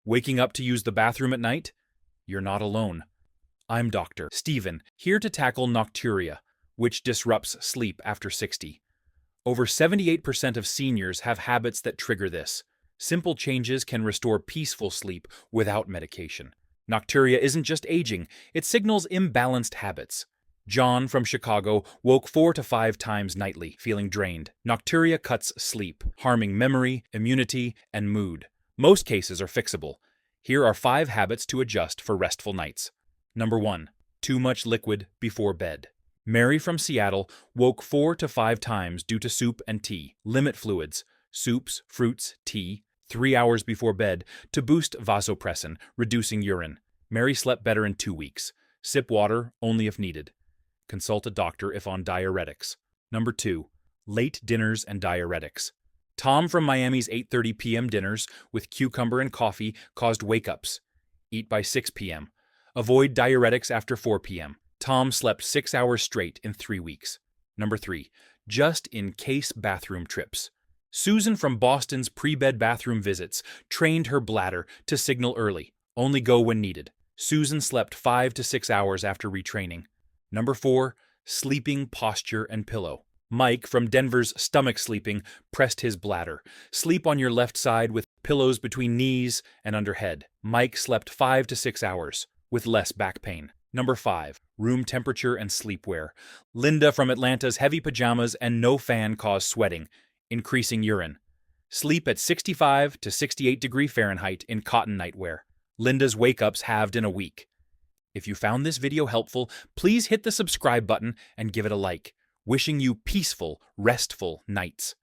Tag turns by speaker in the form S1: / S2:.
S1: Waking up to use the bathroom at night? You're not alone. I'm Dr. Stephen, here to tackle nocturia, which disrupts sleep after 60. Over 78% of seniors have habits that trigger this. Simple changes can restore peaceful sleep without medication. Nocturia isn't just aging, it signals imbalanced habits. John from Chicago woke 4 to 5 times nightly, feeling drained. Nocturia cuts sleep, harming memory, immunity, and mood. Most cases are fixable. Here are 5 habits to adjust for restful nights. Number 1. Too much liquid before bed. Mary from Seattle woke 4 to 5 times due to soup and tea. Limit fluids, soups, fruits, tea, 3 hours before bed to boost vasopressin, reducing urine. Mary slept better in 2 weeks. Sip water only if needed. Consult a doctor if on diuretics. Number 2. Late dinners and diuretics. Tom from Miami's 8:30 p.m. dinners with cucumber and coffee caused wake-ups. Eat by 6 p.m. Avoid diuretics after 4 p.m. Tom slept 6 hours straight in 3 weeks. Number 3. Just-in-case bathroom trips. Susan from Boston's pre-bed bathroom visits trained her bladder to signal early. Only go when needed. Susan slept 5 to 6 hours after retraining. Number 4. Sleeping posture and pillow. Mike from Denver's stomach sleeping pressed his bladder. Sleep on your left side with pillows between knees and under head. Mike slept 5 to 6 hours with less back pain. Number 5. Room temperature and sleepwear. Linda from Atlanta's heavy pajamas and no fan cause sweating, increasing urine. Sleep at 65 to 68 degree Fahrenheit in cotton nightwear. Linda's wake-ups halved in a week. If you found this video helpful, please hit the subscribe button and give it a like. Wishing you peaceful, restful nights.